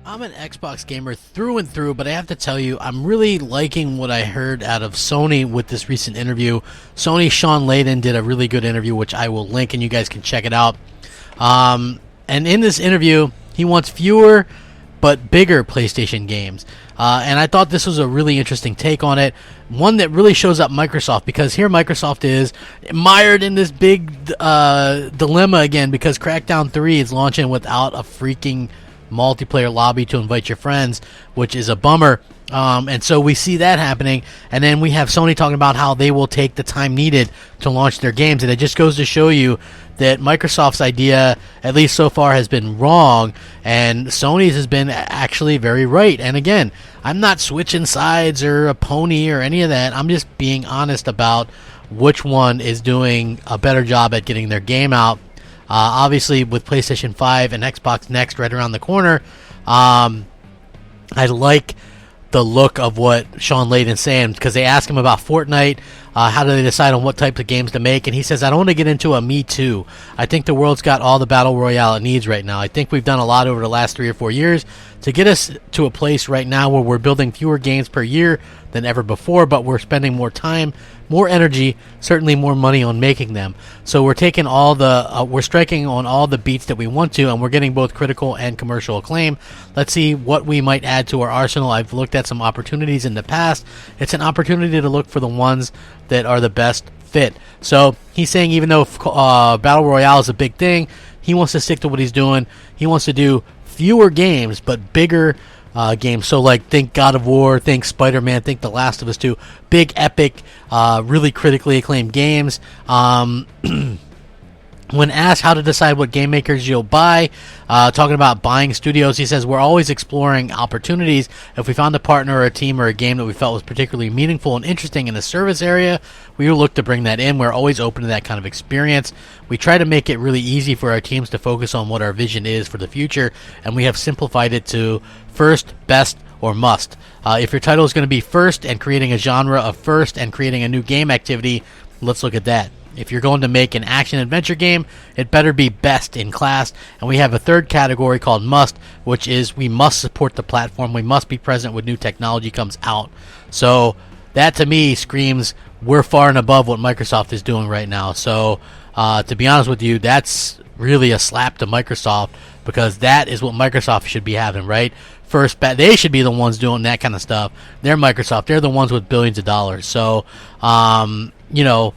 I'm an Xbox gamer through and through, but I have to tell you, I'm really liking what I heard out of Sony with this recent interview. Sony's Sean Layden did a really good interview, which I will link, and you guys can check it out. And in this interview, he wants fewer but bigger PlayStation games. And I thought this was a really interesting take on it. One that really shows up Microsoft, because here Microsoft is mired in this big dilemma again, because Crackdown 3 is launching without a freaking multiplayer lobby to invite your friends, which is a bummer. And so we see that happening, and then we have Sony talking about how they will take the time needed to launch their games, and it just goes to show you that Microsoft's idea, at least so far, has been wrong, and Sony's has been actually very right. And again, I'm not switching sides or a pony or any of that. I'm just being honest about which one is doing a better job at getting their game out. Obviously, with PlayStation 5 and Xbox Next right around the corner, I like the look of what Sean Layden's saying, because they ask him about Fortnite, how do they decide on what types of games to make, and he says, I don't want to get into a me too. I think the world's got all the battle royale it needs right now. I think we've done a lot over the last 3 or 4 years to get us to a place right now where we're building fewer games per year than ever before, but we're spending more time, more energy, certainly more money on making them. So we're taking all the, we're striking on all the beats that we want to, and we're getting both critical and commercial acclaim. Let's see what we might add to our arsenal. I've looked at some opportunities in the past. It's an opportunity to look for the ones that are the best fit. So he's saying even though Battle Royale is a big thing, he wants to stick to what he's doing. He wants to do fewer games, but bigger games. So like think God of War, think Spider-Man, think The Last of Us 2. Big, epic, really critically acclaimed games. When asked how to decide what game makers you'll buy, talking about buying studios, he says, we're always exploring opportunities. If we found a partner or a team or a game that we felt was particularly meaningful and interesting in the service area, we will look to bring that in. We're always open to that kind of experience. We try to make it really easy for our teams to focus on what our vision is for the future, and we have simplified it to first, best, or must. If your title is going to be first and creating a genre of first and creating a new game activity, let's look at that. If you're going to make an action-adventure game, it better be best in class. And we have a third category called must, which is we must support the platform. We must be present when new technology comes out. So that, to me, screams we're far and above what Microsoft is doing right now. So to be honest with you, that's really a slap to Microsoft, because that is what Microsoft should be having, right? First, they should be the ones doing that kind of stuff. They're Microsoft. They're the ones with billions of dollars. So, you know,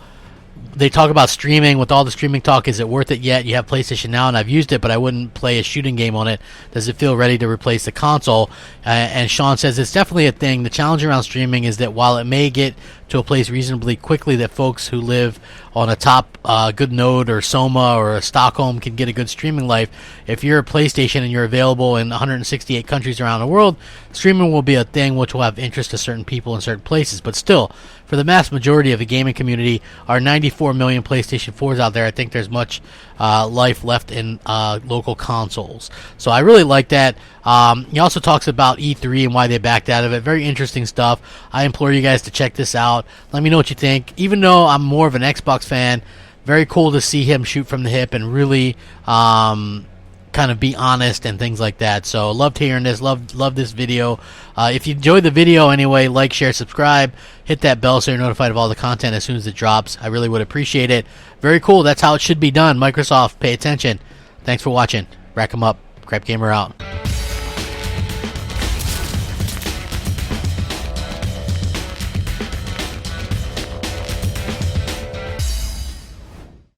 they talk about streaming. With all the streaming talk, is it worth it yet? You have PlayStation Now, and I've used it, but I wouldn't play a shooting game on it. Does it feel ready to replace the console? And Sean says it's definitely a thing. The challenge around streaming is that while it may get to a place reasonably quickly that folks who live on a top good node or Soma or a Stockholm can get a good streaming life, if you're a PlayStation and you're available in 168 countries around the world, streaming will be a thing which will have interest to certain people in certain places. But still, for the mass majority of the gaming community, our 94 million PlayStation 4s out there, I think there's much life left in local consoles. So I really like that. He also talks about E3 and why they backed out of it. Very interesting stuff. I implore you guys to check this out. Let me know what you think. Even though I'm more of an Xbox fan, very cool to see him shoot from the hip and really kind of be honest and things like that. So loved hearing this. Love this video. If you enjoyed the video anyway, like, share, subscribe. Hit that bell so you're notified of all the content as soon as it drops. I really would appreciate it. Very cool. That's how it should be done. Microsoft, pay attention. Thanks for watching. Rack 'em up. Crapgamer out.